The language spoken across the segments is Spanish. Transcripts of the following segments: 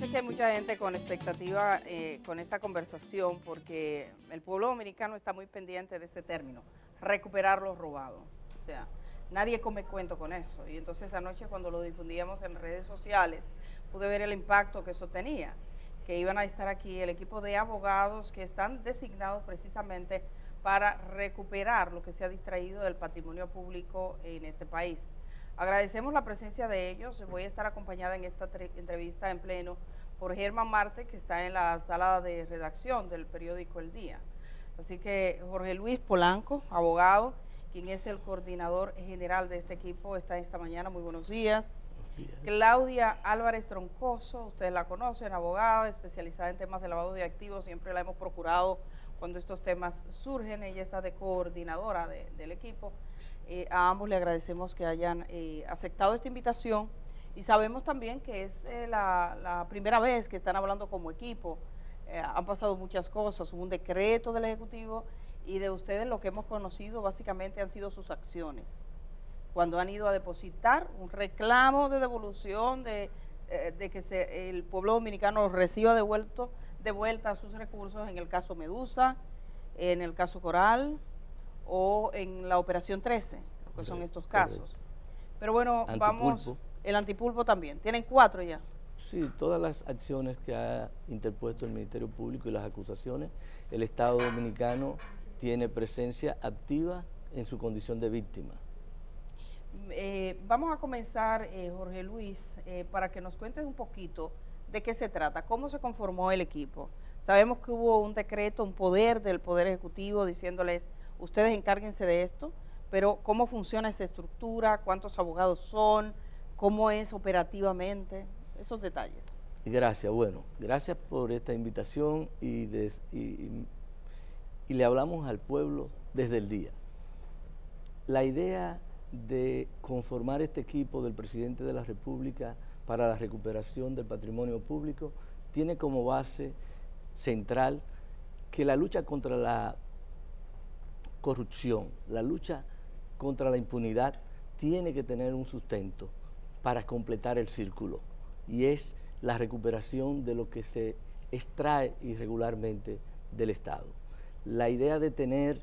sé que hay mucha gente con expectativa con esta conversación porque el pueblo dominicano está muy pendiente de ese término, recuperar lo robado. O sea, nadie come cuento con eso. Y entonces anoche cuando lo difundíamos en redes sociales, pude ver el impacto que eso tenía, que iban a estar aquí el equipo de abogados que están designados precisamente para recuperar lo que se ha distraído del patrimonio público en este país. Agradecemos la presencia de ellos. Voy a estar acompañada en esta entrevista en pleno por Germán Marte, que está en la sala de redacción del periódico El Día. Así que Jorge Luis Polanco, abogado, quien es el coordinador general de este equipo, está esta mañana. Muy buenos días. Claudia Álvarez Troncoso, ustedes la conocen, abogada especializada en temas de lavado de activos, siempre la hemos procurado cuando estos temas surgen. Ella está de coordinadora del equipo. A ambos le agradecemos que hayan aceptado esta invitación y sabemos también que es la primera vez que están hablando como equipo. Han pasado muchas cosas, hubo un decreto del Ejecutivo y de ustedes lo que hemos conocido básicamente han sido sus acciones. Cuando han ido a depositar un reclamo de devolución de que el pueblo dominicano reciba de vuelta sus recursos en el caso Medusa, en el caso Coral o en la operación 13, que son estos casos. Correcto. Pero bueno, Antipulpo. Vamos, el Antipulpo también. ¿Tienen 4 ya? Sí, todas las acciones que ha interpuesto el Ministerio Público y las acusaciones, el Estado Dominicano tiene presencia activa en su condición de víctima. Vamos a comenzar, Jorge Luis, para que nos cuentes un poquito de qué se trata, cómo se conformó el equipo. Sabemos que hubo un decreto, un poder del Poder Ejecutivo diciéndoles, ustedes encárguense de esto, pero ¿cómo funciona esa estructura? ¿Cuántos abogados son? ¿Cómo es operativamente? Esos detalles. Gracias, bueno, gracias por esta invitación y le hablamos al pueblo desde el día. La idea de conformar este equipo del presidente de la República para la recuperación del patrimonio público tiene como base central que la lucha contra la corrupción, la lucha contra la impunidad tiene que tener un sustento para completar el círculo y es la recuperación de lo que se extrae irregularmente del Estado. La idea de tener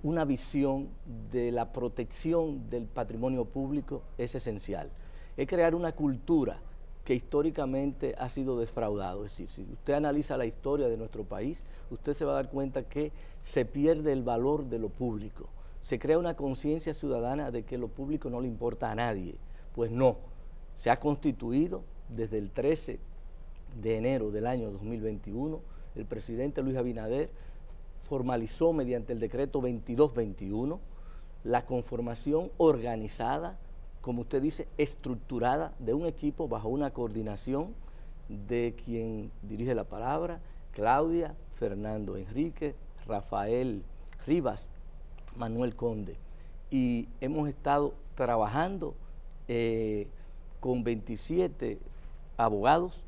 una visión de la protección del patrimonio público es esencial. Es crear una cultura que históricamente ha sido defraudado. Es decir, si usted analiza la historia de nuestro país, usted se va a dar cuenta que se pierde el valor de lo público. Se crea una conciencia ciudadana de que lo público no le importa a nadie. Pues no, se ha constituido desde el 13 de enero del año 2021, el presidente Luis Abinader formalizó mediante el decreto 2221 la conformación organizada, como usted dice, estructurada de un equipo bajo una coordinación de quien dirige la palabra, Claudia, Fernando Enrique, Rafael Rivas, Manuel Conde. Y hemos estado trabajando con 27 abogados,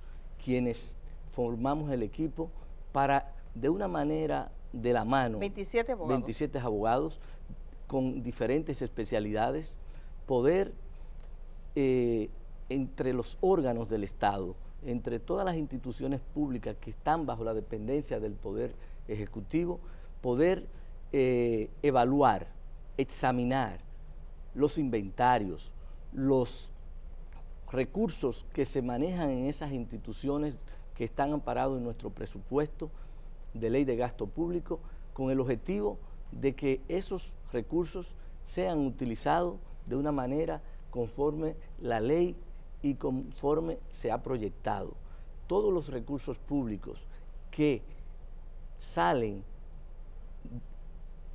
quienes formamos el equipo para, de una manera de la mano, 27 abogados. 27 abogados con diferentes especialidades, poder entre los órganos del Estado, entre todas las instituciones públicas que están bajo la dependencia del Poder Ejecutivo, poder evaluar, examinar los inventarios, los recursos que se manejan en esas instituciones que están amparados en nuestro presupuesto de ley de gasto público, con el objetivo de que esos recursos sean utilizados de una manera conforme la ley y conforme se ha proyectado. Todos los recursos públicos que salen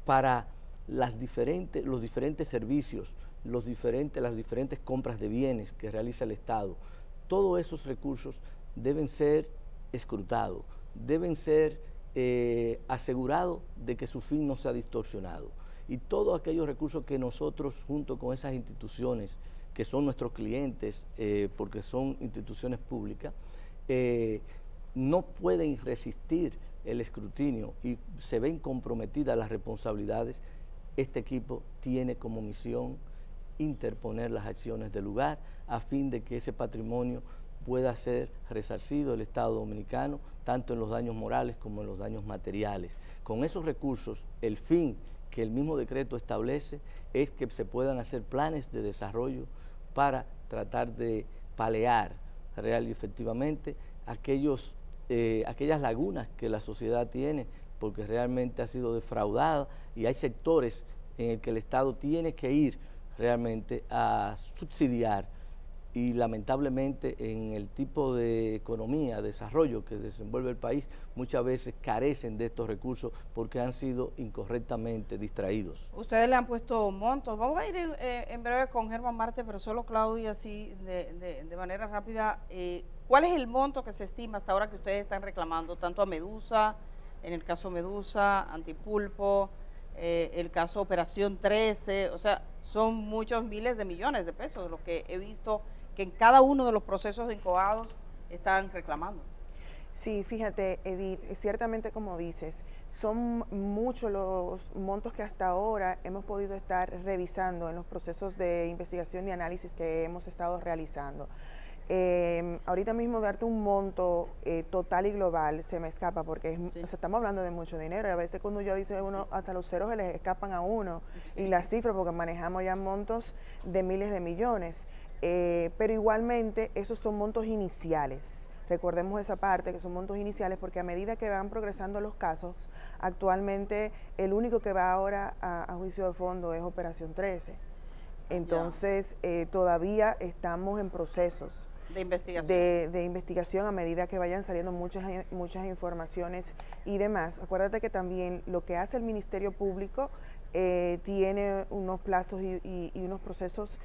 para los diferentes servicios, las diferentes compras de bienes que realiza el Estado, todos esos recursos deben ser escrutados, deben ser asegurados de que su fin no sea distorsionado. Y todos aquellos recursos que nosotros, junto con esas instituciones, que son nuestros clientes, porque son instituciones públicas, no pueden resistir el escrutinio y se ven comprometidas las responsabilidades, este equipo tiene como misión interponer las acciones del lugar a fin de que ese patrimonio pueda ser resarcido el Estado dominicano, tanto en los daños morales como en los daños materiales. Con esos recursos, el fin que el mismo decreto establece es que se puedan hacer planes de desarrollo para tratar de paliar real y efectivamente aquellas lagunas que la sociedad tiene, porque realmente ha sido defraudada y hay sectores en el que el Estado tiene que ir realmente a subsidiar, y lamentablemente en el tipo de economía, desarrollo que desenvuelve el país, muchas veces carecen de estos recursos porque han sido incorrectamente distraídos. Ustedes le han puesto montos. Vamos a ir en breve con Germán Marte, pero solo Claudia, así de manera rápida. ¿Cuál es el monto que se estima hasta ahora que ustedes están reclamando, tanto a Medusa, en el caso Medusa, Antipulpo, el caso Operación 13? O sea, son muchos miles de millones de pesos lo que he visto que en cada uno de los procesos de incoados están reclamando. Sí, fíjate, Edith, ciertamente como dices, son muchos los montos que hasta ahora hemos podido estar revisando en los procesos de investigación y análisis que hemos estado realizando. Ahorita mismo darte un monto total y global se me escapa porque o sea, estamos hablando de mucho dinero y a veces cuando yo dice uno, hasta los ceros se les escapan a uno y las cifras porque manejamos ya montos de miles de millones. Pero igualmente esos son montos iniciales. Recordemos esa parte, que son montos iniciales, porque a medida que van progresando los casos, actualmente el único que va ahora a juicio de fondo es Operación 13. Entonces, todavía estamos en procesos de investigación. De investigación a medida que vayan saliendo muchas informaciones y demás. Acuérdate que también lo que hace el Ministerio Público tiene unos plazos y unos procesos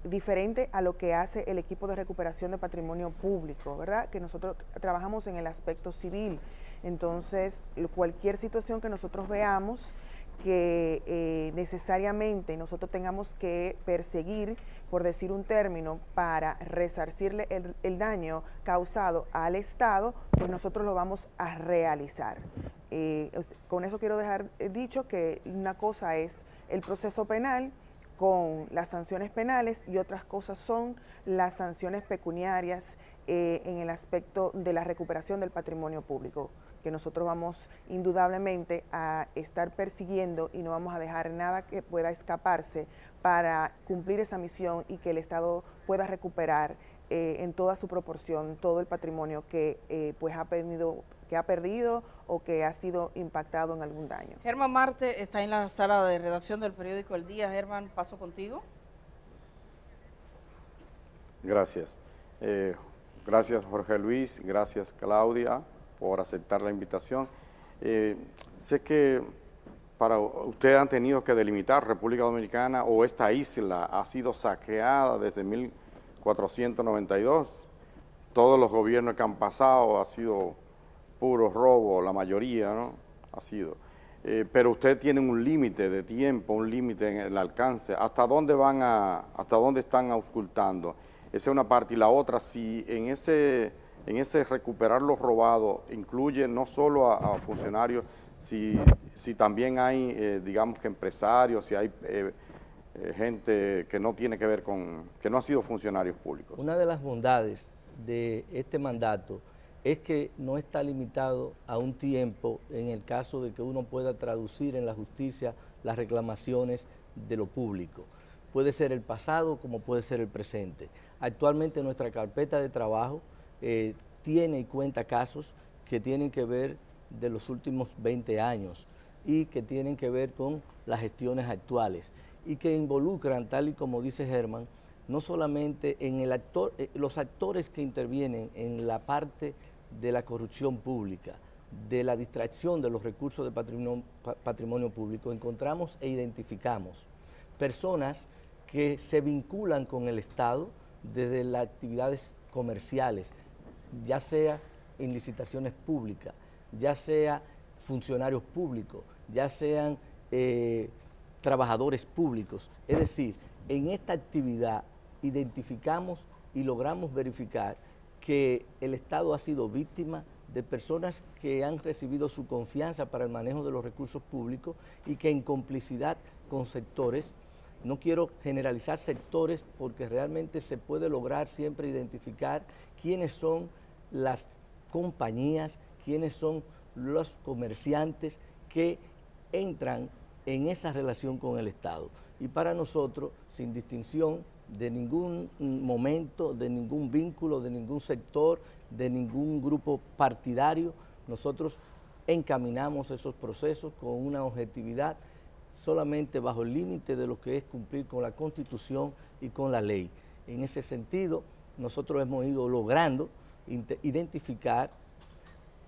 diferentes a lo que hace el equipo de recuperación de patrimonio público, ¿verdad? Que nosotros trabajamos en el aspecto civil. Entonces, cualquier situación que nosotros veamos que necesariamente nosotros tengamos que perseguir, por decir un término, para resarcirle el daño causado al Estado, pues nosotros lo vamos a realizar. Con eso quiero dejar dicho que una cosa es el proceso penal con las sanciones penales y otras cosas son las sanciones pecuniarias en el aspecto de la recuperación del patrimonio público, que nosotros vamos indudablemente a estar persiguiendo y no vamos a dejar nada que pueda escaparse para cumplir esa misión y que el Estado pueda recuperar en toda su proporción todo el patrimonio que pues ha perdido o que ha sido impactado en algún daño. Germán Marte está en la sala de redacción del periódico El Día. Germán, paso contigo. Gracias. Gracias Jorge Luis, gracias Claudia por aceptar la invitación. Sé que para ustedes han tenido que delimitar República Dominicana o esta isla ha sido saqueada desde 1492. Todos los gobiernos que han pasado ha sido puro robo, la mayoría, ¿no? Ha sido. Pero ustedes tienen un límite de tiempo, un límite en el alcance. ¿Hasta dónde hasta dónde están auscultando? Esa es una parte. Y la otra, si en ese recuperar lo robado incluye no solo a funcionarios, si también hay, digamos que empresarios, si hay gente que no tiene que ver que no ha sido funcionarios públicos. Una de las bondades de este mandato es que no está limitado a un tiempo en el caso de que uno pueda traducir en la justicia las reclamaciones de lo público. Puede ser el pasado como puede ser el presente. Actualmente nuestra carpeta de trabajo tiene y cuenta casos que tienen que ver de los últimos 20 años y que tienen que ver con las gestiones actuales y que involucran, tal y como dice Germán, no solamente en los actores que intervienen en la parte de la corrupción pública, de la distracción de los recursos de patrimonio público, encontramos e identificamos personas que se vinculan con el Estado desde las actividades comerciales, ya sea en licitaciones públicas, ya sea funcionarios públicos, ya sean trabajadores públicos. Es decir, en esta actividad identificamos y logramos verificar que el Estado ha sido víctima de personas que han recibido su confianza para el manejo de los recursos públicos y que en complicidad con sectores no quiero generalizar sectores porque realmente se puede lograr siempre identificar quiénes son las compañías, quiénes son los comerciantes que entran en esa relación con el Estado. Y para nosotros, sin distinción de ningún momento, de ningún vínculo, de ningún sector, de ningún grupo partidario, nosotros encaminamos esos procesos con una objetividad solamente bajo el límite de lo que es cumplir con la Constitución y con la ley. En ese sentido, nosotros hemos ido logrando identificar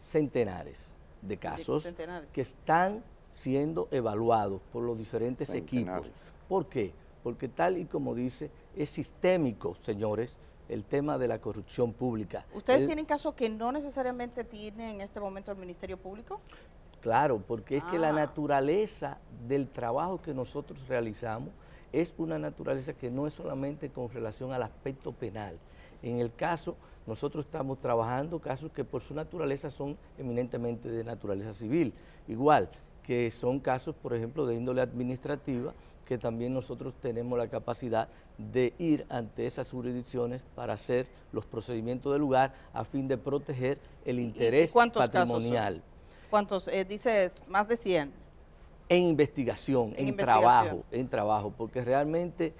centenares de casos que están siendo evaluados por los diferentes equipos. ¿Por qué? Porque tal y como dice, es sistémico, señores, el tema de la corrupción pública. ¿Ustedes tienen casos que no necesariamente tiene en este momento el Ministerio Público? Claro, porque es que la naturaleza del trabajo que nosotros realizamos es una naturaleza que no es solamente con relación al aspecto penal. En el caso, nosotros estamos trabajando casos que por su naturaleza son eminentemente de naturaleza civil, igual que son casos, por ejemplo, de índole administrativa, que también nosotros tenemos la capacidad de ir ante esas jurisdicciones para hacer los procedimientos del lugar a fin de proteger el interés patrimonial. Casos son? ¿Cuántos? Dices, más de 100. En investigación, en trabajo, porque realmente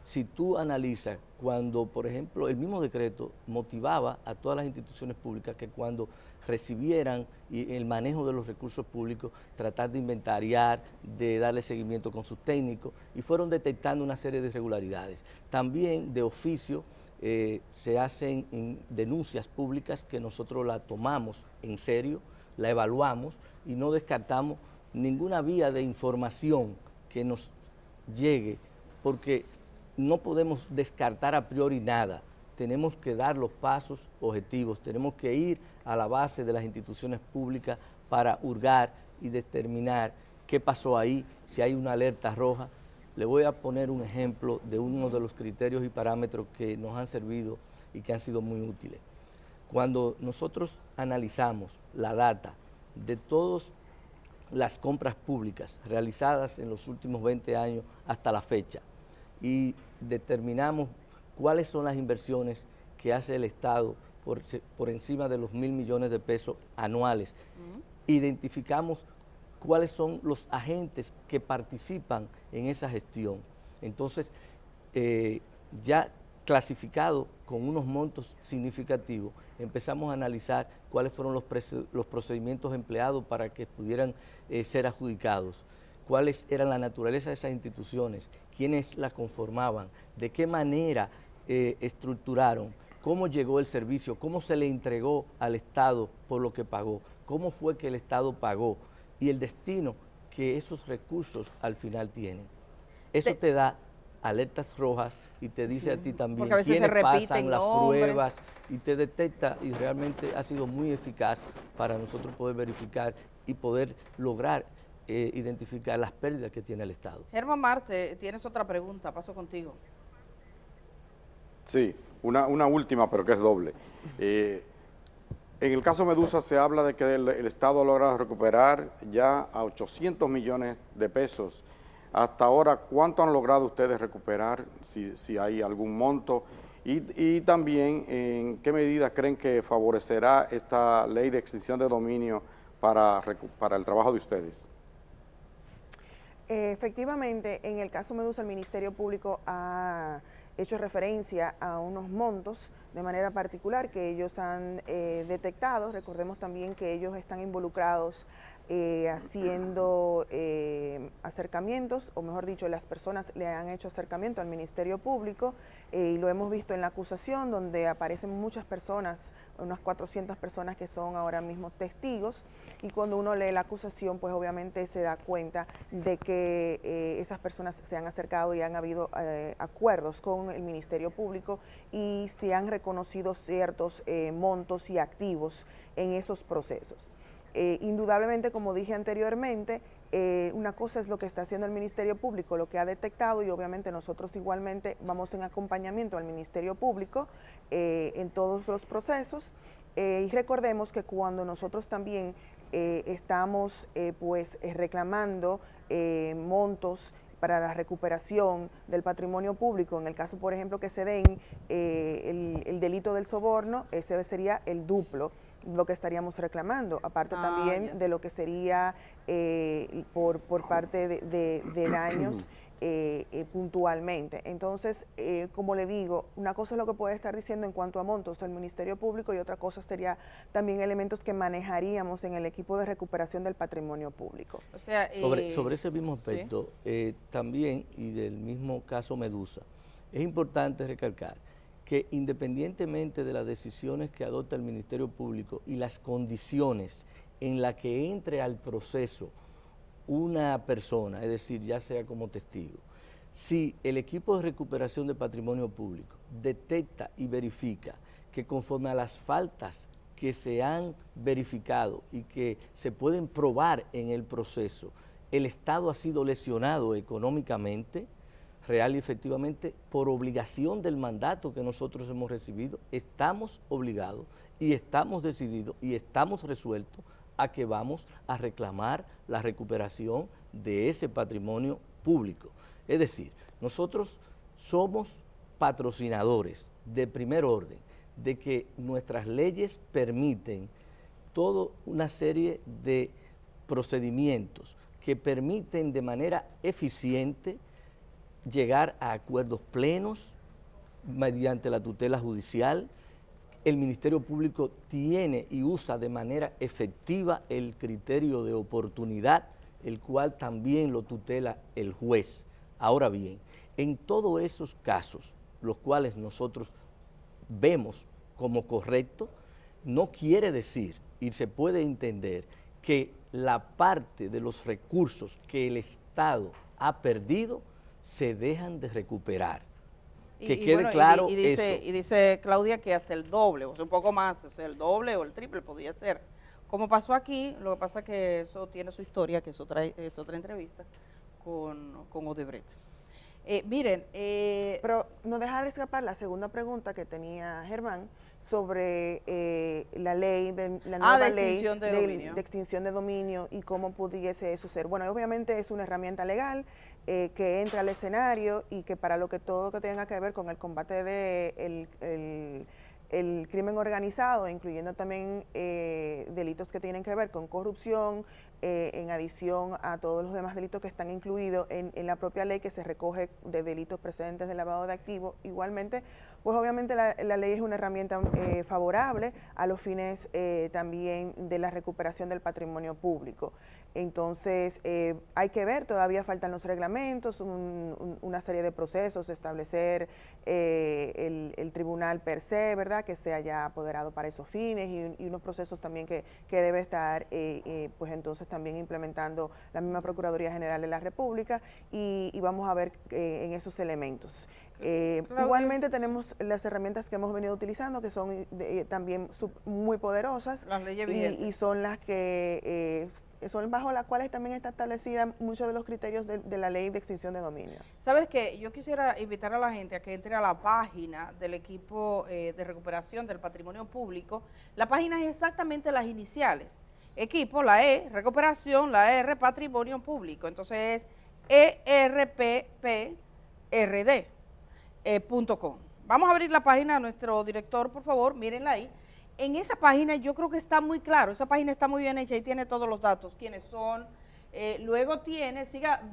si tú analizas cuando, por ejemplo, el mismo decreto motivaba a todas las instituciones públicas que cuando recibieran el manejo de los recursos públicos, tratar de inventariar, de darle seguimiento con sus técnicos, y fueron detectando una serie de irregularidades. También de oficio se hacen denuncias públicas que nosotros la tomamos en serio, la evaluamos y no descartamos ninguna vía de información que nos llegue, porque no podemos descartar a priori nada. Tenemos que dar los pasos objetivos, tenemos que ir a la base de las instituciones públicas para hurgar y determinar qué pasó ahí, si hay una alerta roja. Le voy a poner un ejemplo de uno de los criterios y parámetros que nos han servido y que han sido muy útiles. Cuando nosotros analizamos la data de todas las compras públicas realizadas en los últimos 20 años hasta la fecha y determinamos cuáles son las inversiones que hace el Estado por encima de los 1.000 millones de pesos anuales, identificamos cuáles son los agentes que participan en esa gestión. Entonces, ya clasificado con unos montos significativos, empezamos a analizar cuáles fueron los procedimientos empleados para que pudieran ser adjudicados, cuáles eran la naturaleza de esas instituciones, quiénes las conformaban, de qué manera estructuraron, cómo llegó el servicio, cómo se le entregó al Estado por lo que pagó, cómo fue que el Estado pagó y el destino que esos recursos al final tienen. Eso te da alertas rojas y te dice a ti también quiénes pasan las pruebas y te detecta, y realmente ha sido muy eficaz para nosotros poder verificar y poder lograr identificar las pérdidas que tiene el Estado. Germán Marte, tienes otra pregunta, paso contigo. Sí, una última, pero que es doble. En el caso Medusa se habla de que el Estado ha logrado recuperar ya a 800 millones de pesos. Hasta ahora, ¿cuánto han logrado ustedes recuperar, si hay algún monto? Y también, ¿en qué medida creen que favorecerá esta ley de extinción de dominio para el trabajo de ustedes? Efectivamente, en el caso Medusa, el Ministerio Público ha hecho referencia a unos montos de manera particular que ellos han detectado. Recordemos también que ellos están involucrados haciendo acercamientos, o mejor dicho, las personas le han hecho acercamiento al Ministerio Público y lo hemos visto en la acusación, donde aparecen muchas personas, unas 400 personas que son ahora mismo testigos, y cuando uno lee la acusación, pues obviamente se da cuenta de que esas personas se han acercado y han habido acuerdos con el Ministerio Público y se han reconocido ciertos montos y activos en esos procesos. Indudablemente, como dije anteriormente, una cosa es lo que está haciendo el Ministerio Público, lo que ha detectado, y obviamente nosotros igualmente vamos en acompañamiento al Ministerio Público en todos los procesos. Y recordemos que cuando nosotros también estamos reclamando montos para la recuperación del patrimonio público, en el caso, por ejemplo, que se den el delito del soborno, ese sería el duplo lo que estaríamos reclamando, aparte también de lo que sería por parte de daños puntualmente. Entonces, como le digo, una cosa es lo que puede estar diciendo en cuanto a montos el Ministerio Público y otra cosa sería también elementos que manejaríamos en el equipo de recuperación del patrimonio público. O sea, sobre ese mismo aspecto, ¿sí? También, y del mismo caso Medusa, es importante recalcar que independientemente de las decisiones que adopta el Ministerio Público y las condiciones en las que entre al proceso una persona, es decir, ya sea como testigo, si el equipo de recuperación de patrimonio público detecta y verifica que conforme a las faltas que se han verificado y que se pueden probar en el proceso, el Estado ha sido lesionado económicamente, real y efectivamente, por obligación del mandato que nosotros hemos recibido, estamos obligados y estamos decididos y estamos resueltos a que vamos a reclamar la recuperación de ese patrimonio público. Es decir, nosotros somos patrocinadores de primer orden de que nuestras leyes permiten toda una serie de procedimientos que permiten de manera eficiente llegar a acuerdos plenos mediante la tutela judicial. El Ministerio Público tiene y usa de manera efectiva el criterio de oportunidad, el cual también lo tutela el juez. Ahora bien, en todos esos casos, los cuales nosotros vemos como correctos, no quiere decir, y se puede entender, que la parte de los recursos que el Estado ha perdido se dejan de recuperar. Que quede bueno, claro dice, eso. Y dice Claudia que hasta el doble, o sea, un poco más, o sea, el doble o el triple podía ser. Como pasó aquí, lo que pasa es que eso tiene su historia, que es otra entrevista con Odebrecht. Miren, pero no dejar escapar la segunda pregunta que tenía Germán sobre la ley, la nueva ley de extinción de dominio y cómo pudiese eso ser. Bueno, obviamente es una herramienta legal que entra al escenario y que para todo lo que tenga que ver con el combate de el crimen organizado, incluyendo también delitos que tienen que ver con corrupción, en adición a todos los demás delitos que están incluidos en la propia ley que se recoge de delitos precedentes de lavado de activos. Igualmente, pues obviamente la ley es una herramienta favorable a los fines también de la recuperación del patrimonio público. Entonces, hay que ver, todavía faltan los reglamentos, una serie de procesos, establecer el tribunal per se, ¿verdad?, que esté ya apoderado para esos fines y unos procesos también que debe estar, pues entonces también implementando la misma Procuraduría General de la República y vamos a ver en esos elementos. Igualmente tenemos las herramientas que hemos venido utilizando que son también muy poderosas y son las que son bajo las cuales también está establecida muchos de los criterios de la ley de extinción de dominio. ¿Sabes qué? Yo quisiera invitar a la gente a que entre a la página del equipo de recuperación del patrimonio público. La página es exactamente las iniciales. Equipo, la E, recuperación, la R, patrimonio público. Entonces es erpprd.com. Vamos a abrir la página a nuestro director, por favor, mírenla ahí. En esa página yo creo que está muy claro, esa página está muy bien hecha y tiene todos los datos, quiénes son, luego tiene,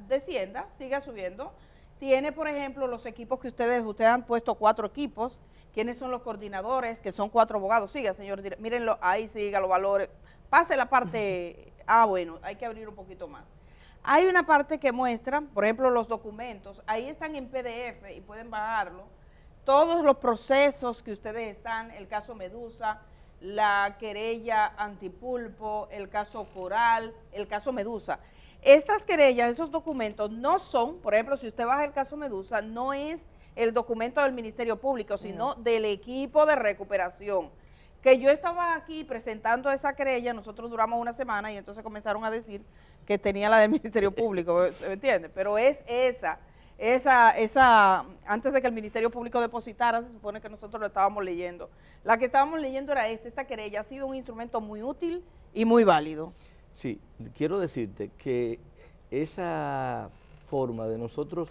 descienda, siga subiendo, tiene por ejemplo los equipos que ustedes han puesto 4 equipos, quiénes son los coordinadores, que son 4 abogados, siga señor, mírenlo, ahí siga los valores, pase la parte, bueno, hay que abrir un poquito más. Hay una parte que muestra, por ejemplo, los documentos, ahí están en PDF y pueden bajarlo, todos los procesos que ustedes están, el caso Medusa, la querella Antipulpo, el caso Coral, el caso Medusa. Estas querellas, esos documentos no son, por ejemplo, si usted baja el caso Medusa, no es el documento del Ministerio Público, sino del equipo de recuperación. Que yo estaba aquí presentando esa querella, nosotros duramos una semana y entonces comenzaron a decir que tenía la del Ministerio Público, ¿me entiende? Pero es esa, antes de que el Ministerio Público depositara, se supone que nosotros lo estábamos leyendo. La que estábamos leyendo era esta querella ha sido un instrumento muy útil y muy válido. Sí, quiero decirte que esa forma de nosotros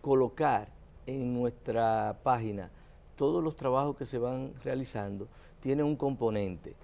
colocar en nuestra página todos los trabajos que se van realizando tiene un componente.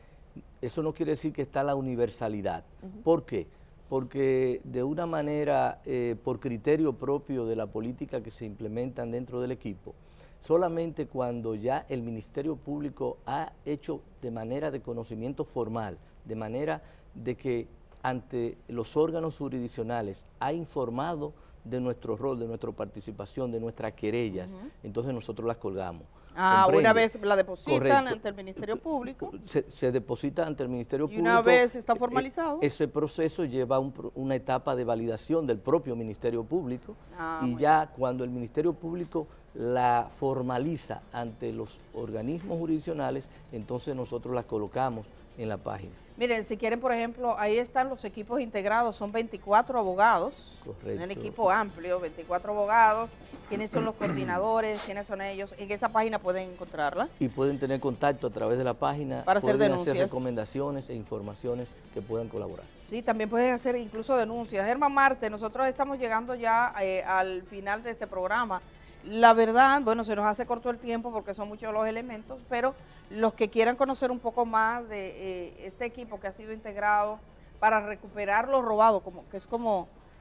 Eso no quiere decir que está la universalidad. ¿Por qué? Porque de una manera, por criterio propio de la política que se implementan dentro del equipo, solamente cuando ya el Ministerio Público ha hecho de manera de conocimiento formal, de manera de que ante los órganos jurisdiccionales ha informado de nuestro rol, de nuestra participación, de nuestras querellas, entonces nosotros las colgamos. Una vez la depositan Correcto. ante el Ministerio Público. Se deposita ante el Ministerio Público. Y una vez está formalizado. Ese proceso lleva una etapa de validación del propio Ministerio Público y ya cuando el Ministerio Público la formaliza ante los organismos jurisdiccionales, entonces nosotros la colocamos en la página. Miren, si quieren, por ejemplo, ahí están los equipos integrados, son 24 abogados, Correcto. un equipo amplio, 24 abogados, quiénes son los coordinadores, quiénes son ellos, en esa página pueden encontrarla. Y pueden tener contacto a través de la página, para hacer pueden denuncias, hacer recomendaciones e informaciones que puedan colaborar. Sí, también pueden hacer incluso denuncias. Germán Marte, nosotros estamos llegando ya al final de este programa. La verdad, bueno, se nos hace corto el tiempo porque son muchos los elementos, pero los que quieran conocer un poco más de este equipo que ha sido integrado para recuperar lo robado,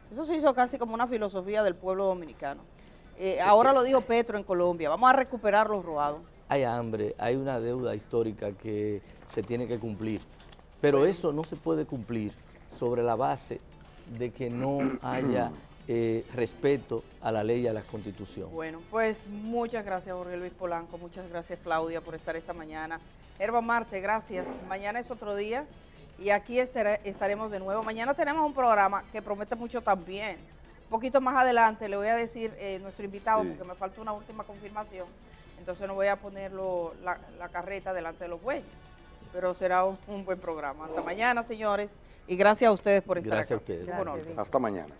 eso se hizo casi como una filosofía del pueblo dominicano. Ahora lo dijo Petro en Colombia, vamos a recuperar lo robado. Hay hambre, hay una deuda histórica que se tiene que cumplir, pero eso no se puede cumplir sobre la base de que no haya respeto a la ley y a la Constitución. Bueno, pues muchas gracias Jorge Luis Polanco, muchas gracias Claudia por estar esta mañana. Germán Marte, gracias. Mañana es otro día y aquí estaremos de nuevo. Mañana tenemos un programa que promete mucho también. Un poquito más adelante le voy a decir nuestro invitado, porque me falta una última confirmación, entonces no voy a poner la carreta delante de los bueyes, pero será un buen programa. Hasta mañana, señores, y gracias a ustedes por estar acá. Gracias a ustedes. Gracias. Hasta mañana.